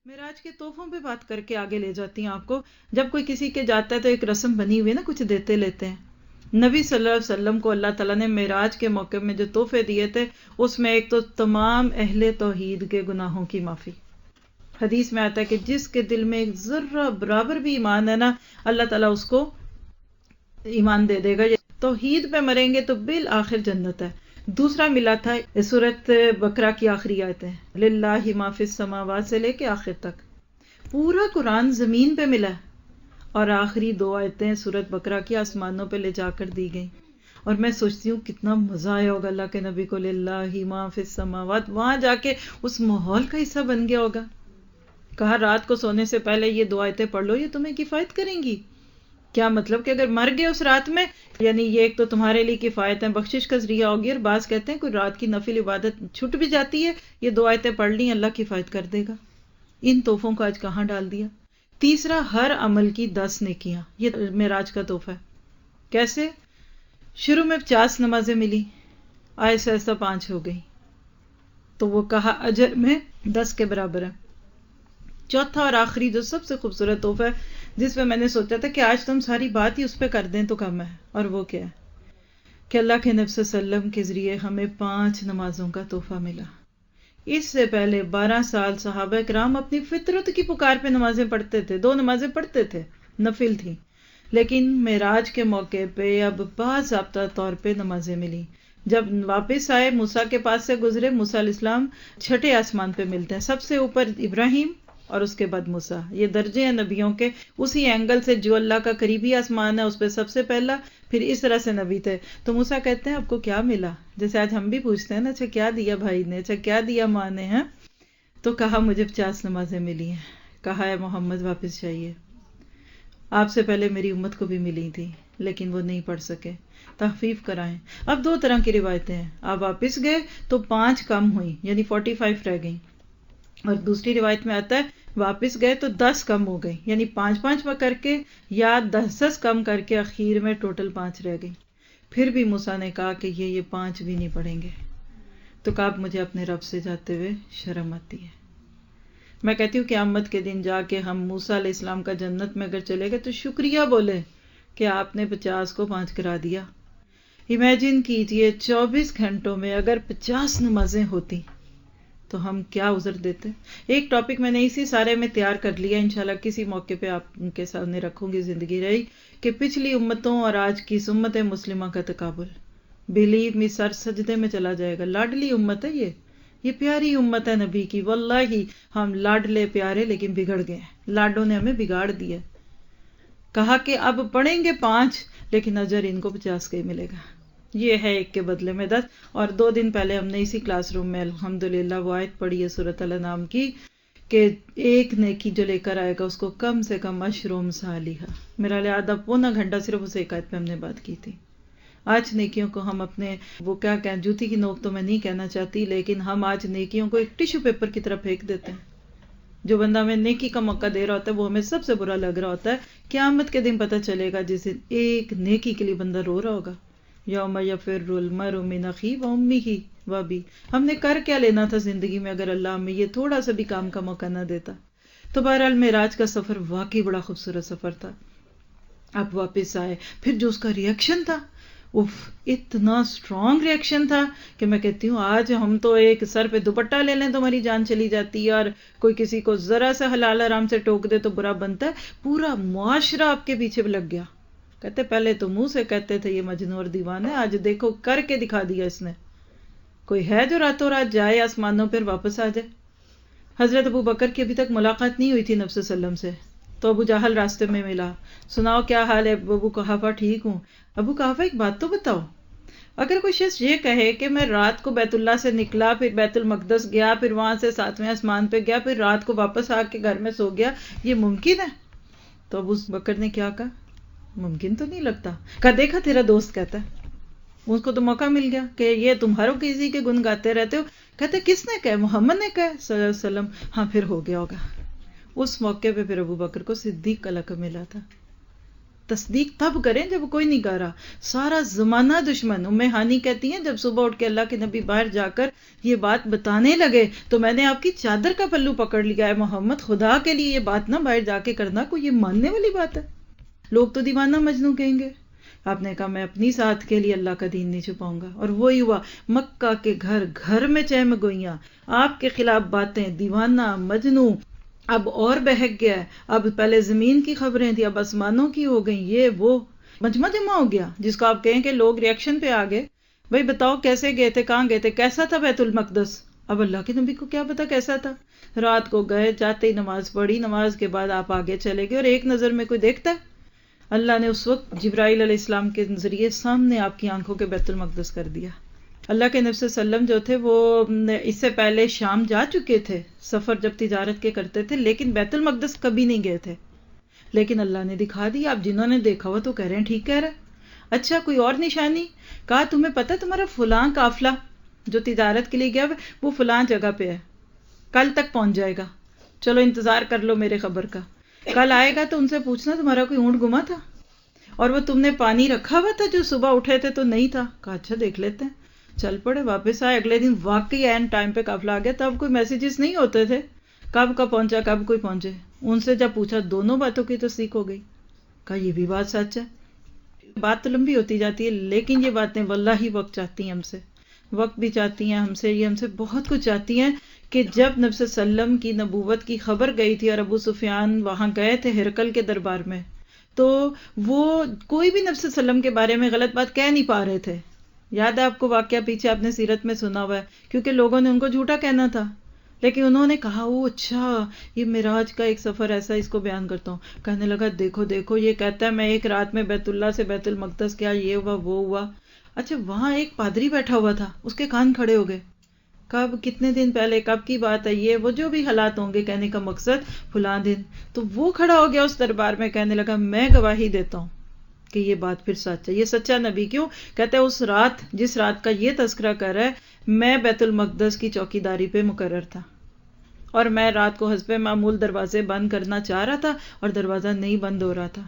معراج کے تحفوں پہ بات کر کے آگے لے جاتی ہیں آپ کو. جب کوئی کسی کے جاتا ہے تو ایک رسم بنی ہوئی ہے نا, کچھ دیتے لیتے ہیں. نبی صلی اللہ علیہ وسلم کو اللہ تعالیٰ نے معراج کے موقع میں جو تحفے دیے تھے اس میں ایک تو تمام اہل توحید کے گناہوں کی معافی. حدیث میں آتا ہے کہ جس کے دل میں ایک ذرہ برابر بھی ایمان ہے نا, اللہ تعالیٰ اس کو ایمان دے دے گا. توحید پہ مریں گے تو بالآخر جنت ہے. دوسرا ملا تھا سورۃ بقرہ کی آخری آیتیں, للہ ما فی السماوات سے لے کے آخر تک. پورا قرآن زمین پہ ملا ہے اور آخری 2 آیتیں سورۃ بقرہ کی آسمانوں پہ لے جا کر دی گئیں. اور میں سوچتی ہوں کتنا مزہ آیا ہوگا اللہ کے نبی کو, للہ ما فی السماوات, وہاں جا کے اس ماحول کا حصہ بن گیا ہوگا. کہا رات کو سونے سے پہلے یہ 2 آیتیں پڑھ لو, یہ تمہیں کفایت کریں گی. کیا مطلب کہ اگر مر گئے اس رات میں, یعنی یہ ایک تو تمہارے لیے کفایت ہے, بخشش کا ذریعہ ہوگی. اور بعض کہتے ہیں کوئی رات کی نفل عبادت چھٹ بھی جاتی ہے, یہ 2 آیتیں پڑھ لی اللہ کفایت کر دے گا. ان تحفوں کو آج کہاں ڈال دیا. تیسرا, ہر عمل کی 10 نیکیاں, یہ معراج کا تحفہ ہے. کیسے؟ شروع میں 50 نمازیں ملی, آہستہ آہستہ 5 ہو گئی, تو وہ کہا اجر میں 10 کے برابر ہے. چوتھا اور آخری جو سب سے خوبصورت تحفہ ہے, جس پہ میں نے سوچا تھا کہ آج تم ساری بات ہی اس پہ کر دیں تو کم ہے, اور وہ کیا ہے کہ اللہ کے نبی صلی اللہ علیہ وسلم کے ذریعے ہمیں 5 نمازوں کا تحفہ ملا. اس سے پہلے 12 سال صحابہ کرام اپنی فطرت کی پکار پہ نمازیں پڑھتے تھے, 2 نمازیں پڑھتے تھے, نفل تھی. لیکن معراج کے موقع پہ اب باضابطہ طور پہ نمازیں ملی. جب واپس آئے, موسیٰ کے پاس سے گزرے, موسیٰ علیہ السلام 6 آسمان پہ ملتے ہیں, سب سے اوپر ابراہیم اور اس کے بعد موسیٰ. یہ درجے ہیں نبیوں کے, اسی اینگل سے جو اللہ کا قریبی آسمان ہے اس پہ سب سے پہلا, پھر اس طرح سے نبی تھے. تو موسیٰ کہتے ہیں آپ کو کیا ملا, جیسے آج ہم بھی پوچھتے ہیں نا, اچھا کیا دیا بھائی نے, اچھا کیا دیا ماں نے, ہیں. تو کہا مجھے 50 نمازیں ملی ہیں. کہا ہے محمد واپس جائیے, آپ سے پہلے میری امت کو بھی ملی تھی لیکن وہ نہیں پڑھ سکے, تخفیف کرائیں. اب 2 طرح کی روایتیں ہیں, آپ واپس گئے تو 5 کم ہوئی, یعنی 45 رہ گئیں. اور دوسری روایت میں آتا ہے واپس گئے تو 10 کم ہو گئی, یعنی 5 کر کے یا 10 کم کر کے اخیر میں ٹوٹل 5 رہ گئی. پھر بھی موسیٰ نے کہا کہ یہ 5 بھی نہیں پڑھیں گے. تو کہا مجھے اپنے رب سے جاتے ہوئے شرم آتی ہے. میں کہتی ہوں قیامت کے دن جا کے ہم موسیٰ علیہ السلام کا جنت میں اگر چلے گئے تو شکریہ بولے کہ آپ نے 50 کو 5 کرا دیا. امیجن کیجئے 24 گھنٹوں میں اگر 50 نمازیں ہوتی تو ہم کیا عذر دیتے. ایک ٹاپک میں نے اسی سارے میں تیار کر لیا, انشاءاللہ کسی موقع پہ آپ کے سامنے رکھوں گی, زندگی رہی, کہ پچھلی امتوں اور آج کی امت مسلمہ کا تقابل. بلیو می, سر سجدے میں چلا جائے گا. لاڈلی امت ہے یہ پیاری امت ہے نبی کی. واللہ ہم لاڈلے پیارے لیکن بگڑ گئے, لاڈوں نے ہمیں بگاڑ دیا. کہا کہ اب پڑھیں گے 5 لیکن اجر ان کو 50 کا ہی ملے گا. یہ ہے 1 کے بدلے میں 10. اور 2 دن پہلے ہم نے اسی کلاس روم میں الحمدللہ وہ آیت پڑھی ہے سورۃ الانعام کی, کہ 1 نیکی جو لے کر آئے گا اس کو کم سے کم 10 امثالھا. میرا لئے آدھا پونا گھنٹہ صرف اس ایک آیت پہ ہم نے بات کی تھی. آج نیکیوں کو ہم اپنے وہ کیا کہیں, جوتی کی نوک تو میں نہیں کہنا چاہتی, لیکن ہم آج نیکیوں کو ایک ٹیشو پیپر کی طرح پھینک دیتے ہیں. جو بندہ ہمیں نیکی کا موقع دے رہا ہوتا ہے وہ ہمیں سب سے برا لگ رہا ہوتا ہے. قیامت کے دن پتہ چلے گا جس دن ایک نیکی کے لیے بندہ رو رہا ہوگا, یوم یفر المرء من اخیہ وامہ وابیہ. ہم نے کر کیا لینا تھا زندگی میں اگر اللہ ہمیں یہ تھوڑا سا بھی کام کا موقع نہ دیتا. تو بہرحال معراج کا سفر واقعی بڑا خوبصورت سفر تھا. اب واپس آئے, پھر جو اس کا ریئیکشن تھا, اتنا اسٹرانگ ریئیکشن تھا کہ میں کہتی ہوں آج ہم تو ایک سر پہ دوپٹہ لے لیں تو ہماری جان چلی جاتی ہے, اور کوئی کسی کو ذرا سا حلال حرام سے ٹوک دے تو برا بنتا ہے. پورا معاشرہ آپ کے پیچھے لگ گیا. کہتے پہلے تو منہ سے کہتے تھے یہ مجنون اور دیوانہ ہے, آج دیکھو کر کے دکھا دیا اس نے. کوئی ہے جو راتوں رات جائے آسمانوں پر واپس آ جائے. حضرت ابو بکر کی ابھی تک ملاقات نہیں ہوئی تھی نبی صلی اللہ علیہ وسلم سے, تو ابو جہل راستے میں ملا, سناؤ کیا حال ہے. ابو قحافہ ٹھیک ہوں. ابو قحافہ ایک بات تو بتاؤ, اگر کوئی شخص یہ کہے کہ میں رات کو بیت اللہ سے نکلا, پھر بیت المقدس گیا, پھر وہاں سے 7ویں آسمان پہ گیا, پھر رات کو واپس آ کے گھر میں سو گیا, یہ ممکن ہے؟ تو ابو بکر نے کیا کہا, ممکن تو نہیں لگتا. کہا دیکھا تیرا دوست کہتا ہے, اس کو تو موقع مل گیا کہ یہ تمہاروں کسی کے گن گاتے رہتے ہو. کہتے کس نے کہا, محمد نے کہا صلی اللہ علیہ وسلم. ہاں پھر ہو گیا ہوگا. اس موقع پہ پھر ابو بکر کو صدیق کا لقب ملا تھا. تصدیق تب کریں جب کوئی نہیں کر رہا. سارا زمانہ دشمن. ام ہانی کہتی ہیں جب صبح اٹھ کے اللہ کے نبی باہر جا کر یہ بات بتانے لگے تو میں نے آپ کی چادر کا پلو پکڑ لیا ہے محمد خدا کے لیے یہ بات نہ باہر جا کے کرنا, کوئی یہ ماننے والی بات ہے؟ لوگ تو دیوانہ مجنوں کہیں گے. آپ نے کہا میں اپنی ساتھ کے لیے اللہ کا دین نہیں چھپاؤں گا. اور وہی ہوا, مکہ کے گھر گھر میں چہم گوئیاں, آپ کے خلاف باتیں, دیوانہ مجنوں. اب اور بہک گیا ہے, اب پہلے زمین کی خبریں تھی اب آسمانوں کی ہو گئیں, یہ وہ مجمع جمع ہو گیا جس کو آپ کہیں کہ لوگ ریئیکشن پہ آ گئے. بھئی بتاؤ کیسے گئے تھے, کہاں گئے تھے, کیسا تھا بیت المقدس؟ اب اللہ کے نبی کو کیا پتا کیسا تھا. رات کو گئے, جاتے ہی نماز پڑھی, نماز کے بعد آپ آگے چلے گئے اور ایک نظر میں کوئی دیکھتا ہے؟ اللہ نے اس وقت جبرائیل علیہ السلام کے ذریعے سامنے آپ کی آنکھوں کے بیت المقدس کر دیا. اللہ کے نبی صلی اللہ علیہ وسلم جو تھے وہ اس سے پہلے شام جا چکے تھے, سفر جب تجارت کے کرتے تھے, لیکن بیت المقدس کبھی نہیں گئے تھے. لیکن اللہ نے دکھا دی. آپ جنہوں نے دیکھا ہوا تو کہہ رہے ہیں ٹھیک کہہ رہے. اچھا کوئی اور نشانی؟ کہا تمہیں پتہ تمہارا فلاں قافلہ جو تجارت کے لیے گیا وہ فلاں جگہ پہ ہے, کل تک پہنچ جائے گا, چلو انتظار کر لو میرے خبر کا. کل آئے گا تو ان سے پوچھنا تمہارا کوئی اونٹ گما تھا, اور وہ تم نے پانی رکھا ہوا تھا جو صبح اٹھے تھے تو نہیں تھا. کہا اچھا دیکھ لیتے ہیں. چل پڑے, واپس آئے. اگلے دن واقعی این ٹائم پہ قافلہ آ گیا. تب کوئی میسیجز نہیں ہوتے تھے کب کا پہنچا کب کوئی پہنچے. ان سے جب پوچھا دونوں باتوں کی تصدیق ہو گئی. کہا یہ بھی بات سچ ہے. بات تو لمبی ہوتی جاتی ہے لیکن یہ باتیں واللہ ہی وقت چاہتی ہیں ہم سے, وقت بھی چاہتی ہیں ہم سے, یہ ہم سے بہت کچھ چاہتی ہیں. کہ جب نبی صلی اللہ علیہ وسلم کی نبوت کی خبر گئی تھی اور ابو سفیان وہاں گئے تھے ہرقل کے دربار میں, تو وہ کوئی بھی نبی صلی اللہ علیہ وسلم کے بارے میں غلط بات کہہ نہیں پا رہے تھے. یاد ہے آپ کو واقعہ, پیچھے آپ نے سیرت میں سنا ہوا ہے, کیونکہ لوگوں نے ان کو جھوٹا کہنا تھا. لیکن انہوں نے کہا او اچھا یہ معراج کا ایک سفر ایسا, اس کو بیان کرتا ہوں. کہنے لگا دیکھو دیکھو یہ کہتا ہے میں ایک رات میں بیت اللہ سے بیت المقدس گیا, یہ ہوا وہ ہوا. اچھا وہاں ایک پادری بیٹھا ہوا تھا, اس کے کان کھڑے ہو گئے. کب, کتنے دن پہلے, کب کی بات ہے یہ وہ, جو بھی حالات ہوں گے, کہنے کا مقصد فلاں دن. تو وہ کھڑا ہو گیا اس دربار میں, کہنے لگا میں گواہی دیتا ہوں کہ یہ بات پھر سچ ہے, یہ سچا نبی. کیوں کہتے ہیں اس رات, جس رات کا یہ تذکرہ کر رہا ہے, میں بیت المقدس کی چوکیداری پہ مقرر تھا, اور میں رات کو حسب معمول دروازے بند کرنا چاہ رہا تھا اور دروازہ نہیں بند ہو رہا تھا.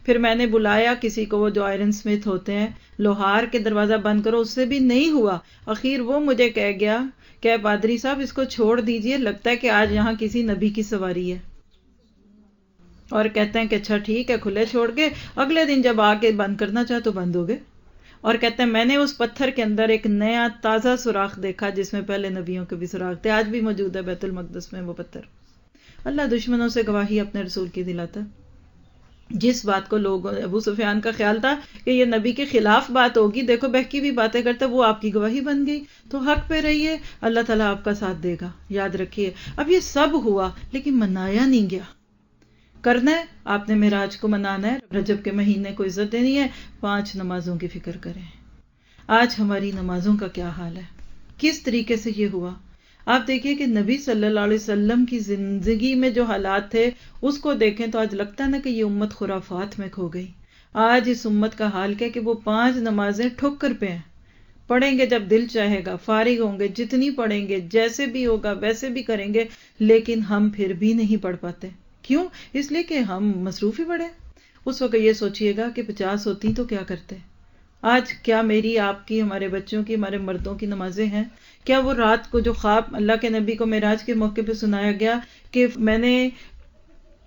پھر میں نے بلایا کسی کو, وہ جو آئرن سمتھ ہوتے ہیں, لوہار کے دروازہ بند کرو, اس سے بھی نہیں ہوا. اخیر وہ مجھے کہہ گیا کہ پادری صاحب اس کو چھوڑ دیجئے, لگتا ہے کہ آج یہاں کسی نبی کی سواری ہے. اور کہتے ہیں کہ اچھا ٹھیک ہے, کھلے چھوڑ کے. اگلے دن جب آ کے بند کرنا چاہا تو بند ہو گئے. اور کہتے ہیں میں نے اس پتھر کے اندر ایک نیا تازہ سوراخ دیکھا جس میں پہلے نبیوں کے بھی سوراخ تھے, آج بھی موجود ہے بیت المقدس میں وہ پتھر. اللہ دشمنوں سے گواہی اپنے رسول کی دلاتا ہے. جس بات کو لوگ, ابو سفیان کا خیال تھا کہ یہ نبی کے خلاف بات ہوگی, دیکھو بہکی بھی باتیں کرتا, وہ آپ کی گواہی بن گئی. تو حق پہ رہیے, اللہ تعالیٰ آپ کا ساتھ دے گا, یاد رکھیے. اب یہ سب ہوا لیکن منایا نہیں گیا. کرنا ہے آپ نے معراج کو منانا ہے, رجب کے مہینے کو عزت دینی ہے, 5 نمازوں کی فکر کریں. آج ہماری نمازوں کا کیا حال ہے, کس طریقے سے یہ ہوا. آپ دیکھیے کہ نبی صلی اللہ علیہ وسلم کی زندگی میں جو حالات تھے اس کو دیکھیں تو آج لگتا ہے نا کہ یہ امت خرافات میں کھو گئی. آج اس امت کا حال کیا کہ وہ 5 نمازیں ٹھوکر پہ ہیں, پڑھیں گے جب دل چاہے گا, فارغ ہوں گے جتنی پڑھیں گے, جیسے بھی ہوگا ویسے بھی کریں گے, لیکن ہم پھر بھی نہیں پڑھ پاتے. کیوں؟ اس لیے کہ ہم مصروف ہی بڑے. اس وقت یہ سوچئے گا کہ 50 ہوتی تو کیا کرتے. آج کیا میری, آپ کی, ہمارے بچوں کی, ہمارے مردوں کی نمازیں ہیں؟ کیا وہ رات کو جو خواب اللہ کے نبی کو معراج کے موقع پہ سنایا گیا کہ میں نے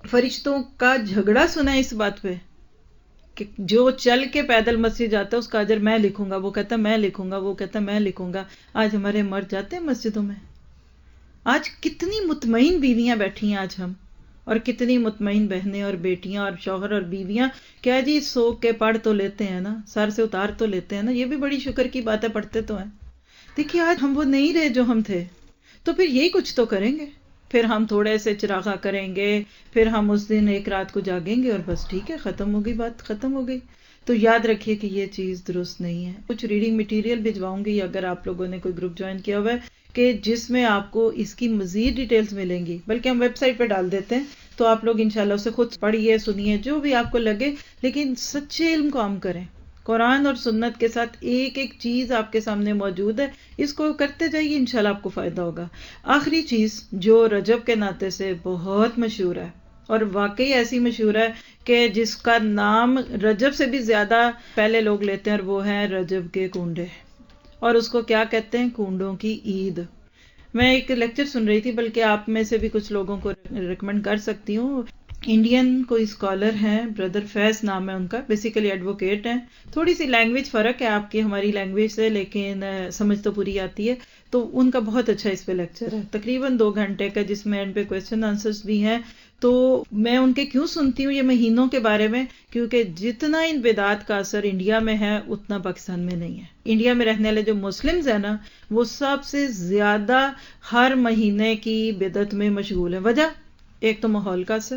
فرشتوں کا جھگڑا سنا اس بات پہ کہ جو چل کے پیدل مسجد جاتا ہے اس کا اجر میں لکھوں گا, وہ کہتا میں لکھوں گا, وہ کہتا میں لکھوں گا. آج ہمارے مرد جاتے ہیں مسجدوں میں. آج کتنی مطمئن بیویاں بیٹھی ہیں آج ہم, اور کتنی مطمئن بہنیں اور بیٹیاں اور شوہر اور بیویاں, کیا جی سو کے پڑھ تو لیتے ہیں نا, سر سے اتار تو لیتے ہیں نا, یہ بھی بڑی شکر کی بات ہے, پڑھتے تو ہیں. دیکھیے آج ہم وہ نہیں رہے جو ہم تھے, تو پھر یہی کچھ تو کریں گے. پھر ہم تھوڑے سے چراغا کریں گے, پھر ہم اس دن ایک رات کو جاگیں گے اور بس ٹھیک ہے, ختم ہو گئی بات, ختم ہو گئی. تو یاد رکھیے کہ یہ چیز درست نہیں ہے. کچھ ریڈنگ مٹیریل بھجواؤں گی اگر آپ لوگوں نے کوئی گروپ جوائن کیا ہوا ہے, کہ جس میں آپ کو اس کی مزید ڈیٹیلز ملیں گی, بلکہ ہم ویب سائٹ پہ ڈال دیتے ہیں, تو آپ لوگ انشاءاللہ اسے خود پڑھیے, سنیے, جو بھی آپ کو لگے, لیکن سچے علم کو عام کریں. قرآن اور سنت کے ساتھ ایک ایک چیز آپ کے سامنے موجود ہے, اس کو کرتے جائیے, انشاءاللہ آپ کو فائدہ ہوگا. آخری چیز جو رجب کے ناطے سے بہت مشہور ہے, اور واقعی ایسی مشہور ہے کہ جس کا نام رجب سے بھی زیادہ پہلے لوگ لیتے ہیں، اور وہ ہے رجب کے کنڈے، اور اس کو کیا کہتے ہیں؟ کنڈوں کی عید۔ میں ایک لیکچر سن رہی تھی، بلکہ آپ میں سے بھی کچھ لوگوں کو ریکمنڈ کر سکتی ہوں، انڈین کوئی اسکالر ہیں، بردر فیض نام ہے ان کا، بیسیکلی ایڈوکیٹ ہیں، تھوڑی سی لینگویج فرق ہے آپ کی ہماری لینگویج سے، لیکن سمجھ تو پوری آتی ہے، تو ان کا بہت اچھا اس پہ لیکچر ہے، تقریباً 2 گھنٹے کا، جس میں اینڈ پہ کویسچن آنسرز بھی ہیں۔ تو میں ان کے کیوں سنتی ہوں یہ مہینوں کے بارے میں، کیونکہ جتنا ان بدعات کا اثر انڈیا میں ہے اتنا پاکستان میں نہیں ہے۔ انڈیا میں رہنے والے جو مسلمز ہیں نا، وہ سب سے زیادہ ہر مہینے کی بدعت میں مشغول ہیں۔ وجہ ایک تو ماحول کا اثر،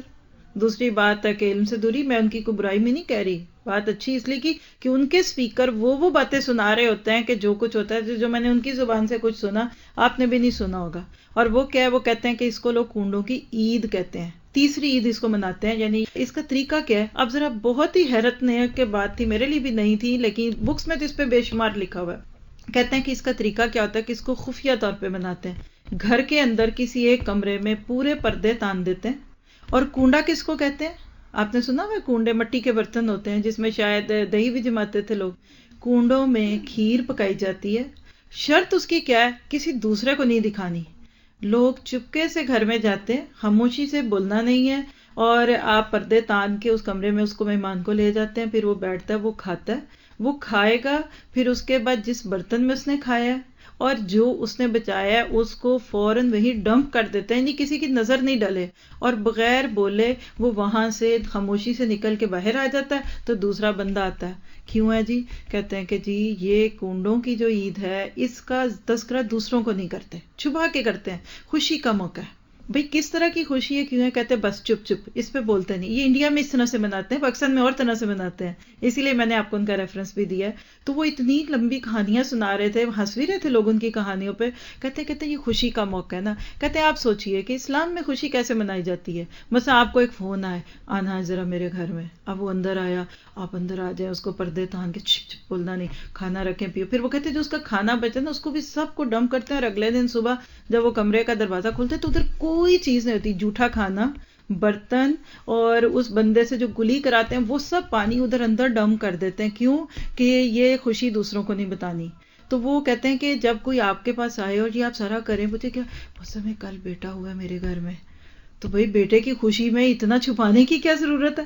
دوسری بات ہے کہ علم سے دوری۔ میں ان کی کوئی برائی میں نہیں کہہ رہی، بات اچھی اس لیے کی کہ ان کے سپیکر وہ باتیں سنا رہے ہوتے ہیں کہ جو کچھ ہوتا ہے، جو میں نے ان کی زبان سے کچھ سنا آپ نے بھی نہیں سنا ہوگا، اور وہ کیا ہے، وہ کہتے ہیں کہ اس کو لوگ کنڈوں کی عید کہتے ہیں، تیسری عید اس کو مناتے ہیں۔ یعنی اس کا طریقہ کیا ہے؟ اب ذرا بہت ہی حیرت کے بات تھی، میرے لیے بھی نہیں تھی، لیکن بکس میں تو اس پہ بے شمار لکھا ہوا ہے۔ کہتے ہیں کہ اس کا طریقہ کیا ہوتا ہے کہ اس کو خفیہ طور پہ مناتے ہیں، گھر کے اندر کسی ایک کمرے میں پورے پردے تان دیتے ہیں۔ اور کنڈا کس کو کہتے ہیں؟ آپ نے سنا ہوا، کنڈے مٹی کے برتن ہوتے ہیں جس میں شاید دہی بھی جماتے تھے لوگ، کنڈوں میں کھیر پکائی جاتی ہے۔ شرط اس کی کیا ہے؟ کسی دوسرے کو نہیں دکھانی، لوگ چپکے سے گھر میں جاتے ہیں، خاموشی سے بولنا نہیں ہے، اور آپ پردے تان کے اس کمرے میں اس کو مہمان کو لے جاتے ہیں، پھر وہ بیٹھتا ہے، وہ کھاتا ہے، وہ کھائے گا، پھر اس کے بعد جس برتن میں اس نے کھایا ہے اور جو اس نے بچایا ہے اس کو فوراً وہی ڈمپ کر دیتے ہیں، یعنی کسی کی نظر نہیں ڈالے، اور بغیر بولے وہ وہاں سے خاموشی سے نکل کے باہر آ جاتا ہے، تو دوسرا بندہ آتا ہے۔ کیوں ہے جی؟ کہتے ہیں کہ جی یہ کنڈوں کی جو عید ہے اس کا تذکرہ دوسروں کو نہیں کرتے، چھپا کے کرتے ہیں، خوشی کا موقع ہے۔ بھئی کس طرح کی خوشی ہے؟ کیوں ہے؟ کہتے ہیں بس چپ چپ، اس پہ بولتے نہیں۔ یہ انڈیا میں اس طرح سے مناتے ہیں، پاکستان میں اور طرح سے مناتے ہیں، اسی لیے میں نے آپ کو ان کا ریفرنس بھی دیا ہے۔ تو وہ اتنی لمبی کہانیاں سنا رہے تھے، ہنس بھی رہے تھے لوگ ان کی کہانیوں پہ۔ کہتے یہ خوشی کا موقع ہے نا۔ کہتے ہیں آپ سوچئے کہ اسلام میں خوشی کیسے منائی جاتی ہے۔ مثلا آپ کو ایک فون آئے، آنا ہے ذرا میرے گھر میں، اب وہ اندر آیا، آپ اندر آ جائیں، اس کو پردے تان کے چپ چپ بولنا نہیں، کھانا رکھیں پیو۔ پھر وہ کہتے ہیں جو اس کا کھانا بچے نا اس کو بھی سب کو ڈمپ کرتے ہیں، اور اگلے دن صبح جب وہ کمرے کا دروازہ کھولتے ہیں تو ادھر کوئی چیز نہیں ہوتی، جھوٹا کھانا، برتن، اور اس بندے سے جو کلی کراتے ہیں وہ سب پانی ادھر اندر ڈمپ کر دیتے ہیں۔ کیوں؟ کہ یہ خوشی دوسروں کو نہیں بتانی۔ تو وہ کہتے ہیں کہ جب کوئی آپ کے پاس آئے اور یہ آپ سارا کریں، بولتے کیا بس میں کل بیٹا ہوا ہے میرے گھر میں، تو بھئی بیٹے کی خوشی میں اتنا چھپانے کی کیا ضرورت ہے؟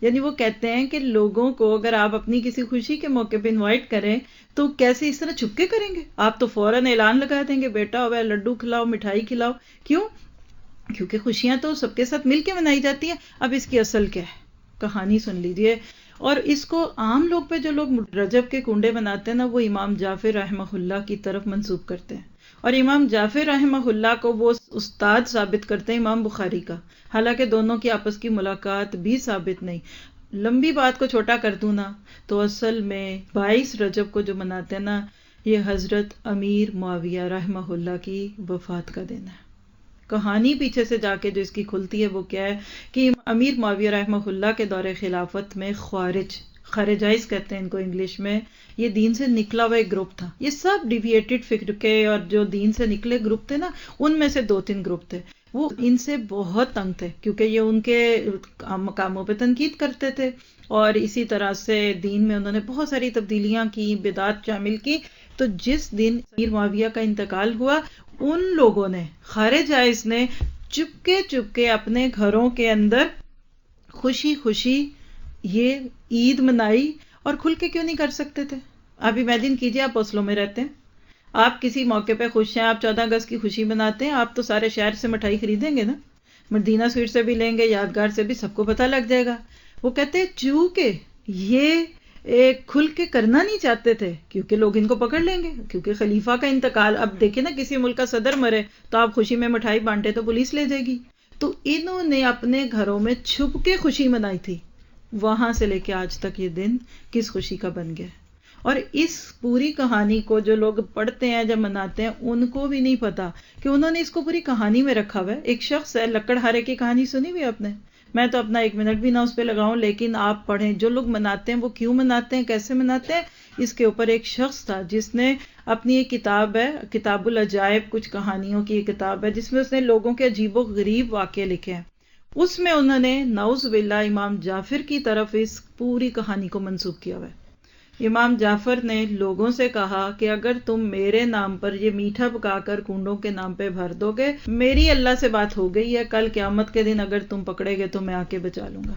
یعنی وہ کہتے ہیں کہ لوگوں کو اگر آپ اپنی کسی خوشی کے موقع پہ انوائٹ کریں تو کیسے اس طرح چھپ کے کریں گے؟ آپ تو فوراً اعلان لگا دیں گے بیٹا ہوا ہے، لڈو کھلاؤ، مٹھائی کھلاؤ۔ کیوں؟ کیونکہ خوشیاں تو سب کے ساتھ مل کے منائی جاتی ہیں۔ اب اس کی اصل کیا ہے؟ کہانی سن لیجئے۔ اور اس کو عام لوگ پہ جو لوگ رجب کے کنڈے مناتے ہیں نا، وہ امام جعفر رحمہ اللہ کی طرف منسوب کرتے ہیں، اور امام جعفر رحمہ اللہ کو وہ استاد ثابت کرتے ہیں امام بخاری کا، حالانکہ دونوں کی آپس کی ملاقات بھی ثابت نہیں۔ لمبی بات کو چھوٹا کر دوں نا، تو اصل میں 22 رجب کو جو مناتے ہیں نا، یہ حضرت امیر معاویہ رحمہ اللہ کی وفات کا دن ہے۔ کہانی پیچھے سے جا کے جو اس کی کھلتی ہے وہ کیا ہے کہ امیر معاویہ رحمہ اللہ کے دور خلافت میں خارجائز کہتے ہیں ان کو انگلش میں، یہ دین سے نکلا ہوا ایک گروپ تھا۔ یہ سب ڈیویٹڈ فکر کے اور جو دین سے نکلے گروپ تھے نا، ان میں سے 2-3 گروپ تھے، وہ ان سے بہت تنگ تھے کیونکہ یہ ان کے کاموں پہ تنقید کرتے تھے، اور اسی طرح سے دین میں انہوں نے بہت ساری تبدیلیاں کی، بدعات شامل کی۔ تو جس دن امیر معاویہ کا انتقال ہوا، ان لوگوں نے، خارجائز نے، چپکے اپنے گھروں کے اندر خوشی خوشی یہ عید منائی۔ اور کھل کے کیوں نہیں کر سکتے تھے؟ آپ امیجن کیجئے، آپ اوسلو میں رہتے ہیں، آپ کسی موقع پہ خوش ہیں، آپ 14 اگست کی خوشی مناتے ہیں، آپ تو سارے شہر سے مٹھائی خریدیں گے نا، مدینہ سویٹ سے بھی لیں گے، یادگار سے بھی، سب کو پتہ لگ جائے گا۔ وہ کہتے ہیں چونکہ یہ ایک کھل کے کرنا نہیں چاہتے تھے کیونکہ لوگ ان کو پکڑ لیں گے، کیونکہ خلیفہ کا انتقال، اب دیکھیں نا کسی ملک کا صدر مرے تو آپ خوشی میں مٹھائی بانٹے تو پولیس لے جائے گی۔ تو انہوں نے اپنے گھروں میں چھپ کے خوشی منائی تھی، وہاں سے لے کے آج تک یہ دن کس خوشی کا بن گیا۔ اور اس پوری کہانی کو جو لوگ پڑھتے ہیں جب مناتے ہیں ان کو بھی نہیں پتا کہ انہوں نے اس کو پوری کہانی میں رکھا ہوا ہے۔ ایک شخص ہے، لکڑہارے کی کہانی سنی ہوئی آپ نے؟ میں تو اپنا 1 منٹ بھی نہ اس پہ لگاؤں، لیکن آپ پڑھیں، جو لوگ مناتے ہیں وہ کیوں مناتے ہیں، کیسے مناتے ہیں، اس کے اوپر ایک شخص تھا جس نے اپنی ایک کتاب ہے، کتاب العجائب، کچھ کہانیوں کی ایک کتاب ہے جس میں اس نے لوگوں کے عجیب و غریب واقعے لکھے ہیں۔ اس میں انہوں نے نعوذ باللہ امام جعفر کی طرف اس پوری کہانی کو منسوب کیا ہوا ہے۔ امام جعفر نے لوگوں سے کہا کہ اگر تم میرے نام پر یہ میٹھا پکا کر کنڈوں کے نام پہ بھر دو گے، میری اللہ سے بات ہو گئی ہے، کل قیامت کے دن اگر تم پکڑے گے تو میں آ کے بچا لوں گا۔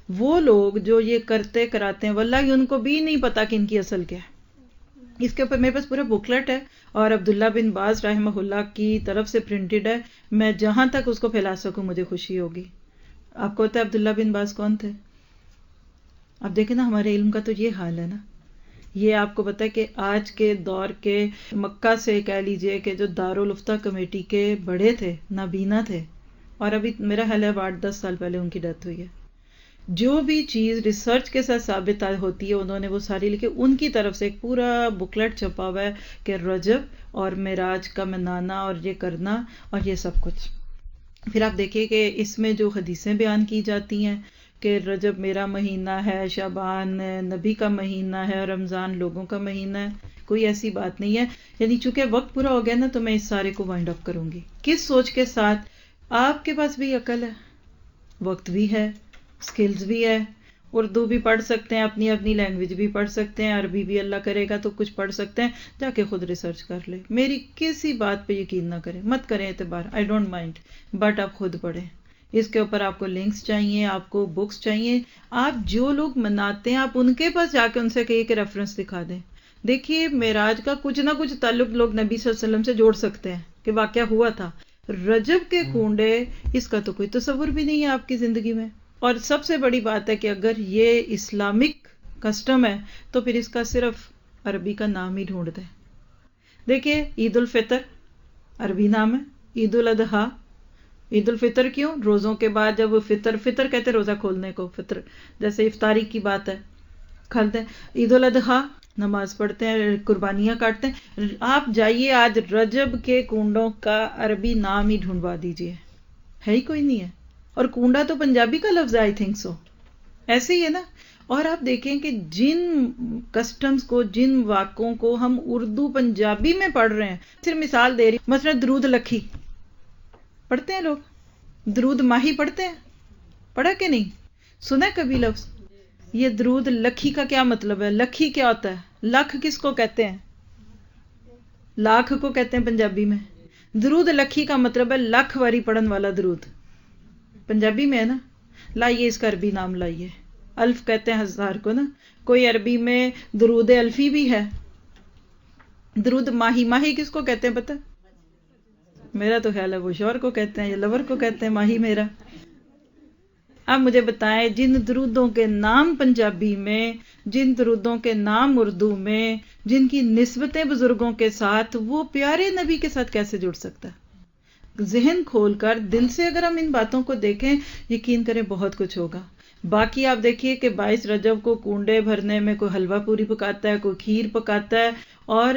وہ لوگ جو یہ کرتے کراتے ہیں، واللہ ان کو بھی نہیں پتا کہ ان کی اصل کیا ہے۔ اس کے اوپر میرے پاس پورا بکلٹ ہے اور عبداللہ بن باز رحمہ اللہ کی طرف سے پرنٹڈ ہے، میں جہاں تک اس کو پھیلا سکوں مجھے خوشی ہوگی۔ آپ کو پتا ہے عبداللہ بن باز کون تھے؟ اب دیکھیں نا، ہمارے علم کا تو یہ حال ہے نا۔ یہ آپ کو پتا ہے کہ آج کے دور کے مکہ سے کہہ لیجئے کہ جو دارالفتہ کمیٹی کے بڑے تھے، نابینا تھے، اور ابھی میرا خیال ہے 8-10 سال پہلے ان کی ڈیتھ ہوئی ہے۔ جو بھی چیز ریسرچ کے ساتھ ثابت ہوتی ہے انہوں نے وہ ساری لکھی۔ ان کی طرف سے ایک پورا بکلٹ چھپا ہوا ہے کہ رجب اور معراج کا منانا اور یہ کرنا اور یہ سب کچھ۔ پھر آپ دیکھیے کہ اس میں جو حدیثیں بیان کی جاتی ہیں کہ رجب میرا مہینہ ہے، شعبان نبی کا مہینہ ہے، رمضان لوگوں کا مہینہ ہے، کوئی ایسی بات نہیں ہے۔ یعنی چونکہ وقت پورا ہو گیا نا تو میں اس سارے کو وائنڈ اپ کروں گی کس سوچ کے ساتھ؟ آپ کے پاس بھی عقل ہے، وقت بھی ہے، سکلز بھی ہے، اردو بھی پڑھ سکتے ہیں، اپنی اپنی لینگویج بھی پڑھ سکتے ہیں، عربی بھی اللہ کرے گا تو کچھ پڑھ سکتے ہیں، جا کے خود ریسرچ کر لے۔ میری کسی بات پہ یقین نہ کریں، مت کریں اعتبار، آئی ڈونٹ مائنڈ، بٹ آپ خود پڑھیں۔ اس کے اوپر آپ کو لنکس چاہیے، آپ کو بکس چاہیے، آپ جو لوگ مناتے ہیں آپ ان کے پاس جا کے ان سے کہیے کہ ریفرنس دکھا دیں۔ دیکھیے معراج کا کچھ نہ کچھ تعلق لوگ نبی صلی اللہ علیہ وسلم سے جوڑ سکتے ہیں کہ واقعہ ہوا تھا۔ رجب کے کنڈے، اس کا تو کوئی تصور بھی نہیں ہے آپ کی زندگی میں۔ اور سب سے بڑی بات ہے کہ اگر یہ اسلامک کسٹم ہے تو پھر اس کا صرف عربی کا نام ہی ڈھونڈ دیں۔ دیکھیے عید الفطر عربی نام ہے، عید الاضحیٰ، عید الفطر کیوں؟ روزوں کے بعد جب فطر کہتے روزہ کھولنے کو، فطر جیسے افطاری کی بات ہے، کھلتے ہیں۔ عید الاضحیٰ نماز پڑھتے ہیں، قربانیاں کاٹتے ہیں۔ آپ جائیے آج رجب کے کنڈوں کا عربی نام ہی ڈھونڈوا دیجئے، ہے ہی کوئی نہیں ہے۔ اور کنڈا تو پنجابی کا لفظ ہے، آئی تھنک سو، ایسے ہی ہے نا۔ اور آپ دیکھیں کہ جن کسٹمز کو، جن واقعوں کو ہم اردو پنجابی میں پڑھ رہے ہیں، صرف مثال دے رہی، مثلا درود لکھی پڑھتے ہیں لوگ، درود ماہی پڑھتے ہیں، پڑھا کہ نہیں؟ سنا ہے کبھی لفظ؟ یہ درود لکھی کا کیا مطلب ہے؟ لکھی کیا ہوتا ہے؟ لاکھ کس کو کہتے ہیں؟ لاکھ کو کہتے ہیں پنجابی میں۔ درود لکھی کا مطلب ہے لاکھ واری پڑھن والا درود، پنجابی میں ہے نا۔ لائیے اس کا عربی نام لائیے، الف کہتے ہیں 1000 کو نا۔ کوئی عربی میں درود الفی بھی ہے۔ درود ماہی، ماہی کس کو کہتے ہیں پتہ؟ میرا تو خیال ہے وہ شوہر کو کہتے ہیں یا لور کو کہتے ہیں ماہی میرا۔ اب مجھے بتائیں جن درودوں کے نام پنجابی میں، جن درودوں کے نام اردو میں، جن کی نسبتیں بزرگوں کے ساتھ، وہ پیارے نبی کے ساتھ کیسے جڑ سکتا ہے؟ ذہن کھول کر دل سے اگر ہم ان باتوں کو دیکھیں، یقین کریں بہت کچھ ہوگا۔ باقی آپ دیکھیے کہ 22 رجب کو کنڈے بھرنے میں کوئی حلوہ پوری پکاتا ہے، کوئی کھیر پکاتا ہے۔ اور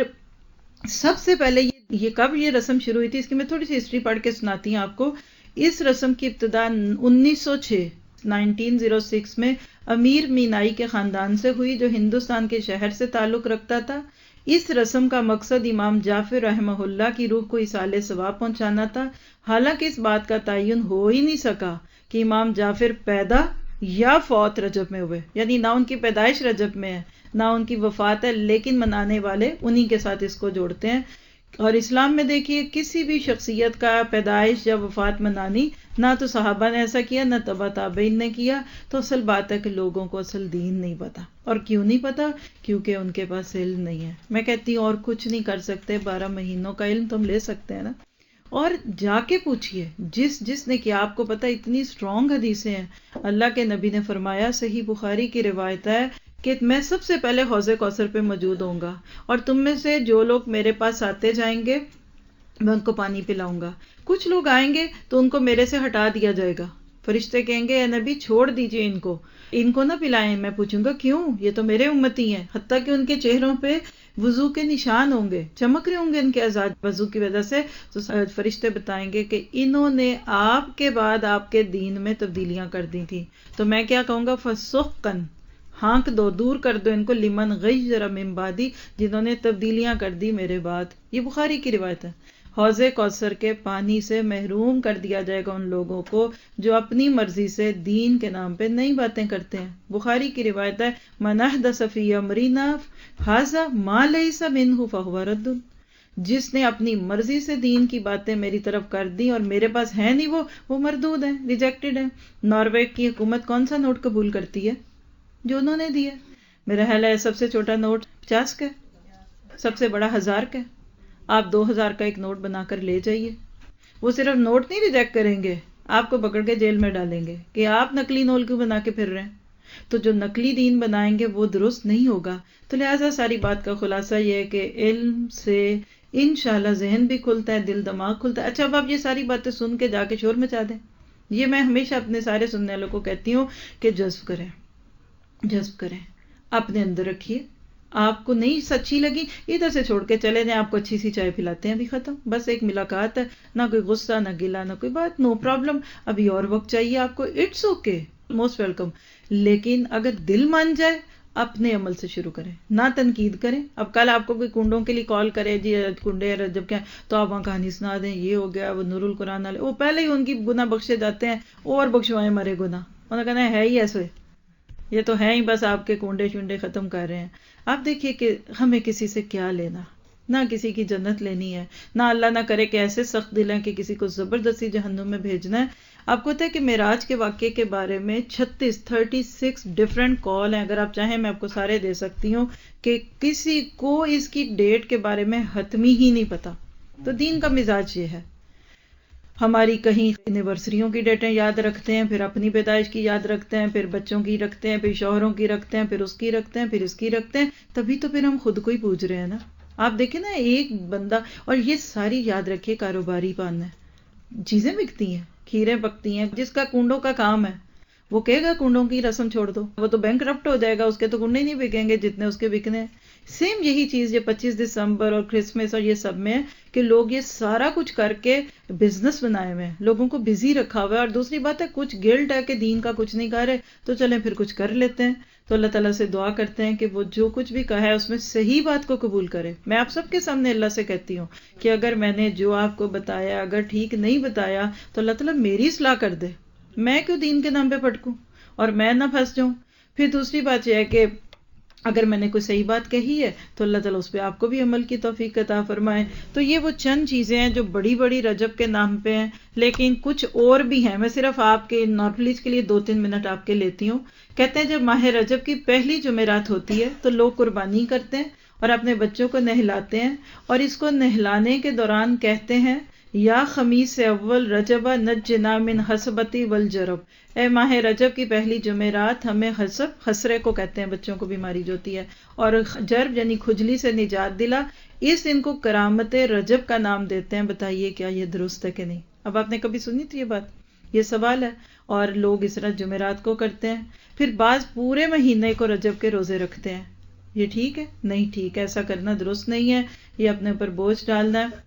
سب سے پہلے یہ کب یہ رسم شروع ہوئی تھی، اس کی میں تھوڑی سی ہسٹری پڑھ کے سناتی ہوں آپ کو۔ اس رسم کی ابتدا 1906 میں امیر مینائی کے خاندان سے ہوئی، جو ہندوستان کے شہر سے تعلق رکھتا تھا۔ اس رسم کا مقصد امام جعفر رحمہ اللہ کی روح کو ایصال ثواب پہنچانا تھا۔ حالانکہ اس بات کا تعین ہو ہی نہیں سکا کہ امام جعفر پیدا یا فوت رجب میں ہوئے، یعنی نہ ان کی پیدائش رجب میں ہے نہ ان کی وفات ہے، لیکن منانے والے انہی کے ساتھ اس کو جوڑتے ہیں۔ اور اسلام میں دیکھیے کسی بھی شخصیت کا پیدائش یا وفات منانی، نہ تو صحابہ نے ایسا کیا، نہ تبع تابعین نے کیا۔ تو اصل بات ہے کہ لوگوں کو اصل دین نہیں پتا۔ اور کیوں نہیں پتا؟ کیونکہ ان کے پاس علم نہیں ہے۔ میں کہتی ہوں اور کچھ نہیں کر سکتے، 12 مہینوں کا علم تم لے سکتے ہیں نا۔ اور جا کے پوچھئے جس نے کیا، آپ کو پتا اتنی سٹرونگ حدیثیں ہیں۔ اللہ کے نبی نے فرمایا، صحیح بخاری کی روایت ہے کہ میں سب سے پہلے حوض کوثر پہ موجود ہوں گا، اور تم میں سے جو لوگ میرے پاس آتے جائیں گے میں ان کو پانی پلاؤں گا۔ کچھ لوگ آئیں گے تو ان کو میرے سے ہٹا دیا جائے گا، فرشتے کہیں گے اے نبی چھوڑ دیجئے ان کو نہ پلائیں۔ میں پوچھوں گا کیوں؟ یہ تو میرے امتی ہیں، حتیٰ کہ ان کے چہروں پہ وضو کے نشان ہوں گے، چمک رہے ہوں گے ان کے اعضاء وضو کی وجہ سے۔ تو فرشتے بتائیں گے کہ انہوں نے آپ کے بعد آپ کے دین میں تبدیلیاں کر دی تھی۔ تو میں کیا کہوں گا؟ فسحقاً، ہانک دو، دور کر دو ان کو، لمن غیر من بعدی، جنہوں نے تبدیلیاں کر دی میرے بعد۔ یہ بخاری کی روایت ہے۔ حوض کوثر کے پانی سے محروم کر دیا جائے گا ان لوگوں کو جو اپنی مرضی سے دین کے نام پہ نئی باتیں کرتے ہیں۔ بخاری کی روایت ہے من احدث فی امرنا ھذا ما لیس منہ فہو رد، جس نے اپنی مرضی سے دین کی باتیں میری طرف کر دی اور میرے پاس ہے نہیں وہ مردود ہے، ریجیکٹڈ ہے۔ ناروے کی حکومت کون سا نوٹ قبول کرتی ہے؟ جو انہوں نے دیا۔ میرا خیال ہے سب سے چھوٹا نوٹ 50 کا ہے، سب سے بڑا 1000 کا ہے۔ آپ 2000 کا ایک نوٹ بنا کر لے جائیے، وہ صرف نوٹ نہیں ریجیکٹ کریں گے، آپ کو پکڑ کے جیل میں ڈالیں گے کہ آپ نقلی نوٹ کیوں بنا کے پھر رہے ہیں۔ تو جو نقلی دین بنائیں گے وہ درست نہیں ہوگا۔ تو لہٰذا ساری بات کا خلاصہ یہ ہے کہ علم سے انشاءاللہ ذہن بھی کھلتا ہے، دل دماغ کھلتا ہے۔ اچھا اب آپ یہ ساری باتیں سن کے جا کے شور مچا دیں، یہ میں ہمیشہ اپنے سارے سننے والوں کو کہتی ہوں کہ جذب کریں، اپنے اندر رکھیے۔ آپ کو نہیں سچی لگی ادھر سے چھوڑ کے چلے جائیں، آپ کو اچھی سی چائے پلاتے ہیں، ابھی ختم، بس ایک ملاقات ہے، نہ کوئی غصہ نہ گلہ نہ کوئی بات، نو پرابلم، ابھی اور وقت چاہیے آپ کو، اٹس اوکے، موسٹ ویلکم۔ لیکن اگر دل مان جائے اپنے عمل سے شروع کریں، نہ تنقید کریں۔ اب کل آپ کو کوئی کنڈوں کے لیے کال کرے، جی کنڈے رجب کیا، تو آپ وہاں کہانی سنا دیں، یہ ہو گیا، وہ نور القرآن والے وہ پہلے ہی ان کی گناہ بخشے جاتے ہیں، اور بخشوائیں ہمارے گناہ، انہوں نے کہنا ہے ہی ایسے، یہ تو ہے ہی، بس آپ کے کنڈے شنڈے ختم کر رہے ہیں۔ آپ دیکھیے کہ ہمیں کسی سے کیا لینا، نہ کسی کی جنت لینی ہے، نہ اللہ نہ کرے کہ ایسے سخت دل ہیں کہ کسی کو زبردستی جہنم میں بھیجنا ہے۔ آپ کو پتہ ہے کہ معراج کے واقعے کے بارے میں 36 ڈفرینٹ کال ہیں، اگر آپ چاہیں میں آپ کو سارے دے سکتی ہوں، کہ کسی کو اس کی ڈیٹ کے بارے میں حتمی ہی نہیں پتا۔ تو دین کا مزاج یہ ہے، ہماری کہیں اینیورسریوں کی ڈیٹیں یاد رکھتے ہیں، پھر اپنی پیدائش کی یاد رکھتے ہیں، پھر بچوں کی رکھتے ہیں، پھر شوہروں کی رکھتے ہیں، پھر اس کی رکھتے ہیں، پھر اس کی رکھتے ہیں، تبھی تو پھر ہم خود کو ہی پوج رہے ہیں نا۔ آپ دیکھیں نا ایک بندہ، اور یہ ساری یاد رکھیے کاروباری پن ہے، چیزیں بکتی ہیں، کھیریں پکتی ہیں، جس کا کنڈوں کا کام ہے وہ کہے گا کنڈوں کی رسم چھوڑ دو، وہ تو بینک کرپٹ ہو جائے گا، اس کے تو کنڈے نہیں بکیں گے جتنے اس کے بکنے ہیں۔ سیم یہی چیز یہ 25 دسمبر اور کرسمس اور یہ سب میں ہے کہ لوگ یہ سارا کچھ کر کے بزنس بنائے ہوئے ہیں، لوگوں کو بزی رکھا ہوا ہے، اور دوسری بات ہے کچھ گلٹ ہے کہ دین کا کچھ نہیں کر رہے، تو چلیں پھر کچھ کر لیتے ہیں۔ تو اللہ تعالیٰ سے دعا کرتے ہیں کہ وہ جو کچھ بھی کہا ہے اس میں صحیح بات کو قبول کرے۔ میں آپ سب کے سامنے اللہ سے کہتی ہوں کہ اگر میں نے جو آپ کو بتایا اگر ٹھیک نہیں بتایا تو اللہ تعالیٰ میری اصلاح کر دے، میں کیوں دین کے نام پہ پھٹکوں اور میں نہ پھنس جاؤں۔ پھر دوسری بات یہ ہے کہ اگر میں نے کوئی صحیح بات کہی ہے تو اللہ تعالیٰ اس پہ آپ کو بھی عمل کی توفیق عطا فرمائے۔ تو یہ وہ چند چیزیں ہیں جو بڑی بڑی رجب کے نام پہ ہیں، لیکن کچھ اور بھی ہیں، میں صرف آپ کے نالج کے لیے 2-3 منٹ آپ کے لیتی ہوں۔ کہتے ہیں جب ماہ رجب کی پہلی جمعرات ہوتی ہے تو لوگ قربانی کرتے ہیں اور اپنے بچوں کو نہلاتے ہیں، اور اس کو نہلانے کے دوران کہتے ہیں یا خمیس اول رجب نجنا من حسبتی والجرب، اے ماہ رجب کی پہلی جمعرات ہمیں حسب، خسرے کو کہتے ہیں بچوں کو بیماری جو ہوتی ہے، اور جرب یعنی کھجلی سے نجات دلا، اس دن کو کرامت رجب کا نام دیتے ہیں۔ بتائیے کیا یہ درست ہے کہ نہیں؟ اب آپ نے کبھی سنی تھی یہ بات؟ یہ سوال ہے، اور لوگ اس طرح جمعرات کو کرتے ہیں۔ پھر بعض پورے مہینے کو رجب کے روزے رکھتے ہیں، یہ ٹھیک ہے؟ نہیں ٹھیک ہے، ایسا کرنا درست نہیں ہے، یہ اپنے اوپر بوجھ ڈالنا ہے۔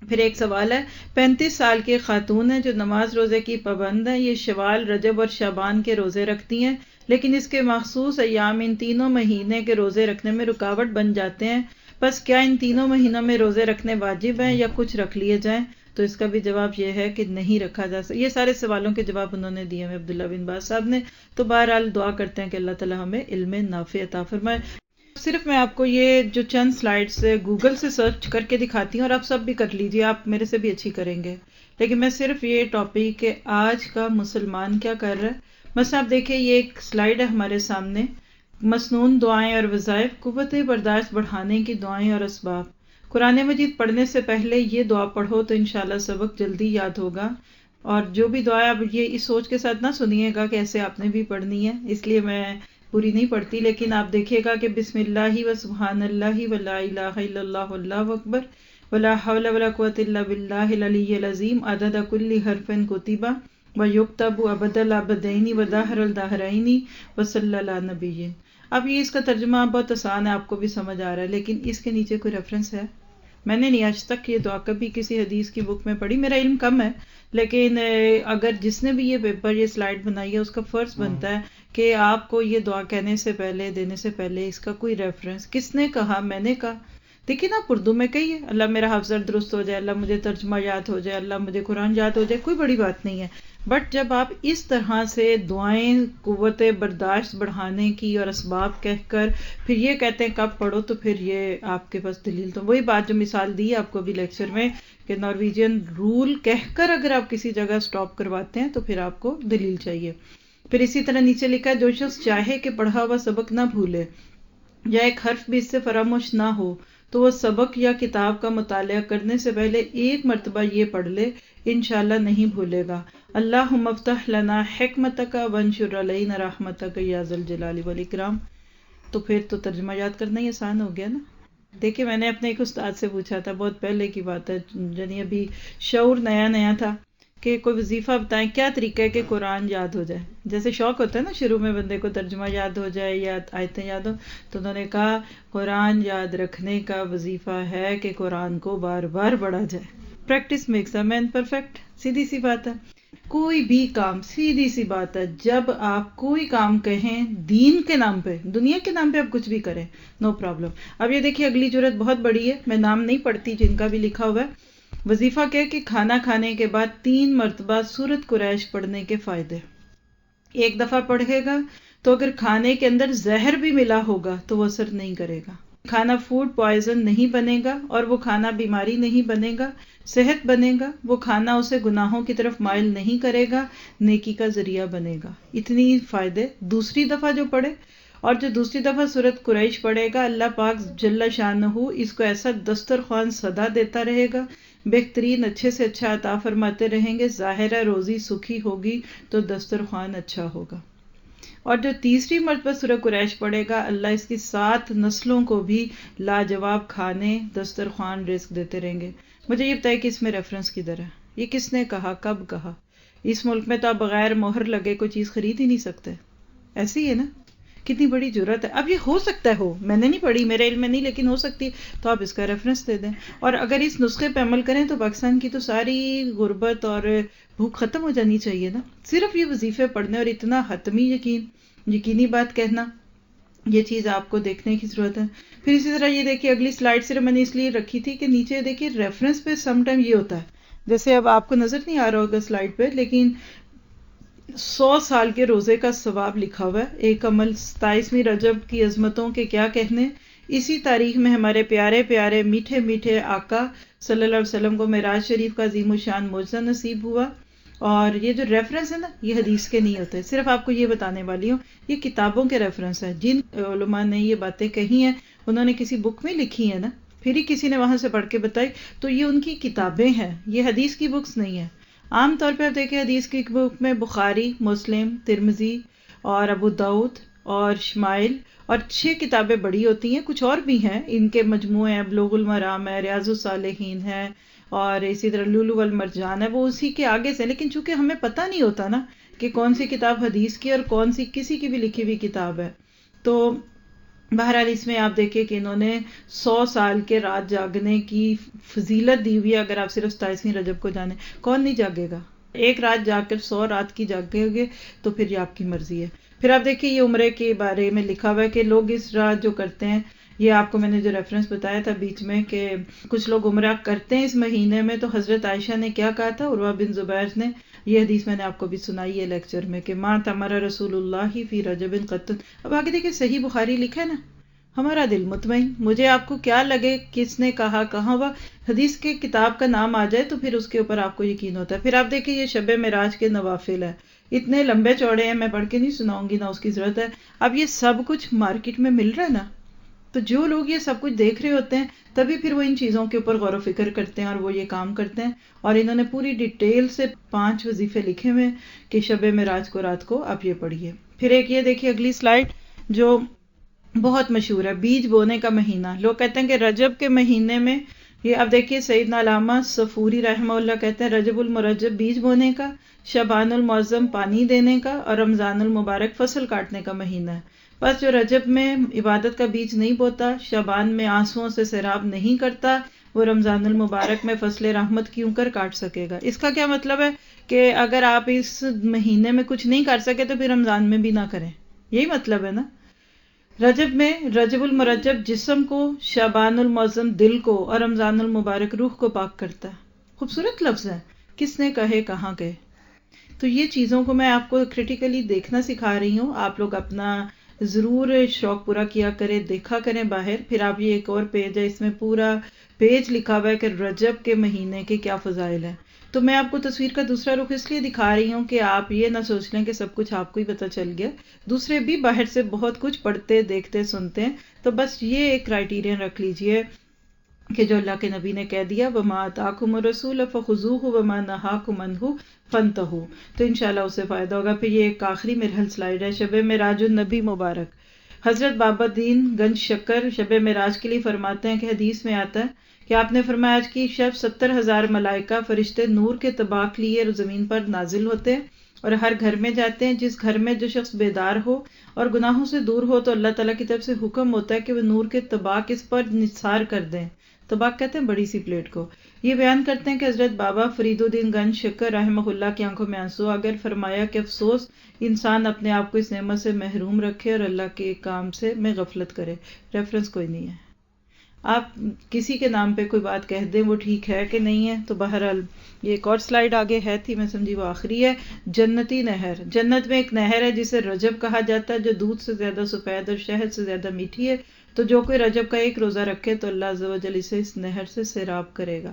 پھر ایک سوال ہے، 35 سال کی خاتون ہے جو نماز روزے کی پابند ہے، یہ شوال، رجب اور شعبان کے روزے رکھتی ہیں، لیکن اس کے مخصوص ایام ان تینوں مہینے کے روزے رکھنے میں رکاوٹ بن جاتے ہیں، بس کیا ان تینوں مہینوں میں روزے رکھنے واجب ہیں یا کچھ رکھ لیے جائیں؟ تو اس کا بھی جواب یہ ہے کہ نہیں رکھا جا سکتا۔ یہ سارے سوالوں کے جواب انہوں نے دیے ہیں عبداللہ بن باز صاحب نے۔ تو بہرحال دعا کرتے ہیں کہ اللہ تعالی ہمیں علم نافع عطا فرمائے۔ صرف میں آپ کو یہ جو چند سلائیڈز گوگل سے سرچ کر کے دکھاتی ہوں، اور آپ سب بھی کر لیجئے، آپ میرے سے بھی اچھی کریں گے، لیکن میں صرف یہ ٹاپک کہ آج کا مسلمان کیا کر رہا ہے۔ مثلا آپ دیکھیں یہ ایک سلائیڈ ہے ہمارے سامنے، مسنون دعائیں اور وظائف، قوت برداشت بڑھانے کی دعائیں اور اسباب۔ قرآن مجید پڑھنے سے پہلے یہ دعا پڑھو تو انشاءاللہ سبق جلدی یاد ہوگا، اور جو بھی دعا آپ یہ اس سوچ کے ساتھ نہ سنیے گا کہ ایسے آپ نے بھی پڑھنی ہے، اس لیے میں پوری نہیں پڑھتی، لیکن آپ دیکھیے گا کہ بسم اللہ و سبحان اللہ ولا الہ الا اللہ واللہ اکبر ولا حول ولا قوۃ الا باللہ العلی العظیم عدد کل حرف کتب ویکتب ابد الابدین ودہر الدہرین وصلی اللہ نبی۔ اب یہ اس کا ترجمہ بہت آسان ہے، آپ کو بھی سمجھ آ رہا ہے، لیکن اس کے نیچے کوئی ریفرنس ہے؟ میں نے نہیں آج تک یہ دعا کبھی کسی حدیث کی بک میں پڑھی، میرا علم کم ہے، لیکن اگر جس نے بھی یہ پیپر یہ سلائیڈ بنائی ہے اس کا فرض بنتا ہے کہ آپ کو یہ دعا کہنے سے پہلے دینے سے پہلے اس کا کوئی ریفرنس، کس نے کہا، میں نے کہا، دیکھیے نا، آپ اردو میں کہیے اللہ میرا حافظہ درست ہو جائے، اللہ مجھے ترجمہ یاد ہو جائے، اللہ مجھے قرآن یاد ہو جائے، کوئی بڑی بات نہیں ہے. بٹ جب آپ اس طرح سے دعائیں قوت برداشت بڑھانے کی اور اسباب کہہ کر پھر یہ کہتے ہیں کب پڑھو، تو پھر یہ آپ کے پاس دلیل تو وہی بات جو مثال دی آپ کو ابھی لیکچر میں کہ نارویجین رول کہہ کر اگر آپ کسی جگہ سٹاپ کرواتے ہیں تو پھر آپ کو دلیل چاہیے. پھر اسی طرح نیچے لکھا ہے جو شخص چاہے کہ پڑھا ہوا سبق نہ بھولے یا ایک حرف بھی اس سے فراموش نہ ہو تو وہ سبق یا کتاب کا مطالعہ کرنے سے پہلے ایک مرتبہ یہ پڑھ لے، انشاءاللہ نہیں بھولے گا. اللہم افتح لنا حکمتک وانشر علینا رحمتک یا ذا الجلال والاکرام. تو پھر تو ترجمہ یاد کرنا ہی آسان ہو گیا نا. دیکھیں میں نے اپنے ایک استاد سے پوچھا تھا، بہت پہلے کی بات ہے، یعنی ابھی شعور نیا نیا تھا، کہ کوئی وظیفہ بتائیں کیا طریقہ ہے کہ قرآن یاد ہو جائے. جیسے شوق ہوتا ہے نا شروع میں بندے کو ترجمہ یاد ہو جائے یا آیتیں یاد ہو، تو انہوں نے کہا قرآن یاد رکھنے کا وظیفہ ہے کہ قرآن کو بار بار پڑھا جائے. Practice makes a man perfect. سیدھی سی بات ہے. کوئی بھی کام، سیدھی سی بات ہے، جب آپ کوئی کام کہیں دین کے نام پہ، دنیا کے نام پہ آپ کچھ بھی کریں، نو پرابلم. اب یہ دیکھیے اگلی جرات بہت بڑی ہے، میں نام نہیں پڑھتی جن کا بھی لکھا ہوا ہے. وظیفہ کیا کہ کھانا کھانے کے بعد 3 مرتبہ سورۃ قریش پڑھنے کے فائدے. ایک دفعہ پڑھے گا تو اگر کھانے کے اندر زہر بھی ملا ہوگا تو وہ اثر نہیں کرے گا. کھانا فوڈ پوائزن نہیں بنے گا، اور وہ کھانا بیماری نہیں بنے گا، صحت بنے گا. وہ کھانا اسے گناہوں کی طرف مائل نہیں کرے گا، نیکی کا ذریعہ بنے گا. اتنی فائدے. دوسری دفعہ جو پڑھے، اور جو دوسری دفعہ سورۃ قریش پڑھے گا، اللہ پاک جل شانہ اس کو ایسا دسترخوان سدا دیتا رہے گا، بہترین اچھے سے اچھا عطا فرماتے رہیں گے. ظاہر ہے روزی سکھی ہوگی تو دسترخوان اچھا ہوگا. اور جو تیسری مرتبہ سورہ قریش پڑھے گا، اللہ اس کی 7 نسلوں کو بھی لاجواب کھانے، دسترخوان، رزق دیتے رہیں گے. مجھے یہ بتائے کہ اس میں ریفرنس کدھر ہے؟ یہ کس نے کہا، کب کہا؟ اس ملک میں تو آپ بغیر مہر لگے کوئی چیز خرید ہی نہیں سکتے. ایسے ہی ہے نا. کتنی بڑی جرت ہے. اب یہ ہو سکتا ہے، ہو، میں نے نہیں پڑھی، میرے علم میں نہیں، لیکن ہو سکتی ہے تو آپ اس کا ریفرنس دے دیں. اور اگر اس نسخے پہ عمل کریں تو پاکستان کی تو ساری غربت اور بھوک ختم ہو جانی چاہیے نا. صرف یہ وظیفے پڑھنے اور اتنا حتمی یقینی بات کہنا، یہ چیز آپ کو دیکھنے کی ضرورت ہے. پھر اسی طرح یہ دیکھیے اگلی سلائیڈ صرف میں نے اس لیے رکھی تھی کہ نیچے دیکھیے ریفرنس پہ سم ٹائم یہ ہوتا ہے، جیسے اب آپ کو نظر نہیں آ رہا ہوگا سلائیڈ پہ، لیکن 100 سال کے روزے کا ثواب لکھا ہوا ہے. ایک عمل 27ویں رجب کی عظمتوں کے کیا کہنے. اسی تاریخ میں ہمارے پیارے پیارے میٹھے میٹھے آقا صلی اللہ علیہ وسلم کو معراج شریف کا عظیم الشان معجزہ نصیب ہوا. اور یہ جو ریفرنس ہے نا، یہ حدیث کے نہیں ہوتے. صرف آپ کو یہ بتانے والی ہوں، یہ کتابوں کے ریفرنس ہے. جن علماء نے یہ باتیں کہی ہیں انہوں نے کسی بک میں لکھی ہیں نا، پھر ہی کسی نے وہاں سے پڑھ کے بتائی، تو یہ ان کی کتابیں ہیں، یہ حدیث کی بکس نہیں ہیں. عام طور پہ آپ دیکھیں حدیث کی بک میں بخاری، مسلم، ترمذی اور ابو داؤد اور شمائل اور 6 کتابیں بڑی ہوتی ہیں. کچھ اور بھی ہیں ان کے مجموعے ہیں، بلوغ المرام ہے، ریاض الصالحین ہے، اور اسی طرح لولو والمرجان ہے، وہ اسی کے آگے سے. لیکن چونکہ ہمیں پتہ نہیں ہوتا نا کہ کون سی کتاب حدیث کی اور کون سی کسی کی بھی لکھی ہوئی کتاب ہے، تو بہرحال اس میں آپ دیکھیں کہ انہوں نے 100 سال کے رات جاگنے کی فضیلت دی ہوئی ہے. اگر آپ صرف 27ویں رجب کو جانیں، کون نہیں جاگے گا؟ ایک رات جاگ کر 100 رات کی جاگے گے تو پھر یہ آپ کی مرضی ہے. پھر آپ دیکھیں یہ عمرے کے بارے میں لکھا ہوا ہے کہ لوگ اس رات جو کرتے ہیں، یہ آپ کو میں نے جو ریفرنس بتایا تھا بیچ میں کہ کچھ لوگ عمرہ کرتے ہیں اس مہینے میں، تو حضرت عائشہ نے کیا کہا تھا، عروہ بن زبیر نے، یہ حدیث میں نے آپ کو بھی سنائی ہے لیکچر میں کہ ما تمر رسول اللہ فی رجب قط. اب آگے دیکھیں صحیح بخاری لکھا ہے نا، ہمارا دل مطمئن. مجھے آپ کو کیا لگے کس نے کہا، کہاں ہوا، حدیث کے کتاب کا نام آ جائے تو پھر اس کے اوپر آپ کو یقین ہوتا ہے. پھر آپ دیکھیں یہ شب معراج کے نوافل ہے، اتنے لمبے چوڑے ہیں، میں پڑھ کے نہیں سناؤں گی، نہ اس کی ضرورت ہے. اب یہ سب کچھ مارکیٹ میں مل رہا ہے نا، تو جو لوگ یہ سب کچھ دیکھ رہے ہوتے ہیں تبھی پھر وہ ان چیزوں کے اوپر غور و فکر کرتے ہیں اور وہ یہ کام کرتے ہیں. اور انہوں نے پوری ڈیٹیل سے 5 وظیفے لکھے ہوئے کہ شب معراج کو رات کو آپ یہ پڑھیے. پھر ایک یہ دیکھیے اگلی سلائیڈ جو بہت مشہور ہے، بیج بونے کا مہینہ. لوگ کہتے ہیں کہ رجب کے مہینے میں، یہ اب دیکھیے سیدنا علامہ صفوری رحمہ اللہ کہتے ہیں رجب المرجب بیج بونے کا، شعبان المعظم پانی دینے کا، اور رمضان المبارک فصل کاٹنے کا مہینہ ہے. بس جو رجب میں عبادت کا بیج نہیں بوتا، شعبان میں آنسوؤں سے سیراب نہیں کرتا، وہ رمضان المبارک میں فصل رحمت کیوں کر کاٹ سکے گا. اس کا کیا مطلب ہے کہ اگر آپ اس مہینے میں کچھ نہیں کر سکے تو پھر رمضان میں بھی نہ کریں، یہی مطلب ہے نا. رجب میں رجب المرجب جسم کو، شعبان المعظم دل کو، اور رمضان المبارک روح کو پاک کرتا ہے. خوبصورت لفظ ہے. کس نے کہے کہاں گئے. تو یہ چیزوں کو میں آپ کو کریٹیکلی دیکھنا سکھا رہی ہوں. آپ لوگ اپنا ضرور شوق پورا کیا کریں، دیکھا کریں باہر. پھر آپ یہ ایک اور پیج ہے، اس میں پورا پیج لکھا ہوا ہے کہ رجب کے مہینے کے کیا فضائل ہیں. تو میں آپ کو تصویر کا دوسرا رخ اس لیے دکھا رہی ہوں کہ آپ یہ نہ سوچ لیں کہ سب کچھ آپ کو ہی پتہ چل گیا. دوسرے بھی باہر سے بہت کچھ پڑھتے دیکھتے سنتے ہیں. تو بس یہ ایک کرائٹیرین رکھ لیجئے کہ جو اللہ کے نبی نے کہہ دیا وَمَا آتَاكُمُ الرَّسُولُ فَخُذُوهُ وَمَا نَهَاكُمْ عَنْهُ فَانْتَهُوا. تو انشاءاللہ اسے فائدہ ہوگا. پھر یہ ایک آخری میرا سلائیڈ ہے، شب معراج النبی مبارک. حضرت بابا دین گنج شکر شب معراج کے لیے فرماتے ہیں کہ حدیث میں آتا ہے کہ آپ نے فرمایا آج کی شب 70,000 ملائکہ فرشتے نور کے طباق لیے زمین پر نازل ہوتے ہیں اور ہر گھر میں جاتے ہیں. جس گھر میں جو شخص بیدار ہو اور گناہوں سے دور ہو تو اللہ تعالیٰ کی طرف سے حکم ہوتا ہے کہ وہ نور کے طباق اس پر نثار کر دیں. طباق کہتے ہیں بڑی سی پلیٹ کو. یہ بیان کرتے ہیں کہ حضرت بابا فرید الدین گنج شکر رحمہ اللہ کی آنکھوں میں آنسو آ گئے. فرمایا کہ افسوس انسان اپنے آپ کو اس نعمت سے محروم رکھے اور اللہ کے کام سے میں غفلت کرے. ریفرنس کوئی نہیں ہے. آپ کسی کے نام پہ کوئی بات کہہ دیں وہ ٹھیک ہے کہ نہیں ہے. تو بہرحال یہ ایک اور سلائیڈ آگے ہے تھی، میں سمجھی وہ آخری ہے. جنتی نہر. جنت میں ایک نہر ہے جسے رجب کہا جاتا ہے، جو دودھ سے زیادہ سفید اور شہد سے زیادہ میٹھی ہے. تو جو کوئی رجب کا ایک روزہ رکھے تو اللہ عز و جل اسے اس نہر سے سیراب کرے گا.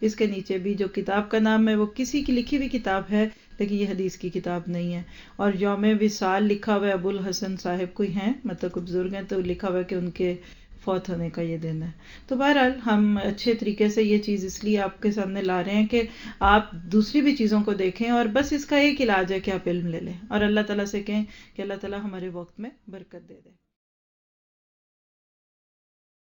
اس کے نیچے بھی جو کتاب کا نام ہے وہ کسی کی لکھی ہوئی کتاب ہے لیکن یہ حدیث کی کتاب نہیں ہے. اور یوم وصال لکھا ہوا ہے، ابو الحسن صاحب کوئی ہیں، مطلب کوئی بزرگ ہیں، تو لکھا ہوا ہے کہ ان کے فوت ہونے کا یہ دن ہے. تو بہرحال ہم اچھے طریقے سے یہ چیز اس لیے آپ کے سامنے لا رہے ہیں کہ آپ دوسری بھی چیزوں کو دیکھیں، اور بس اس کا ایک علاج ہے کہ آپ علم لے لیں اور اللہ تعالیٰ سے کہیں کہ اللہ تعالیٰ ہمارے وقت میں برکت دے دے.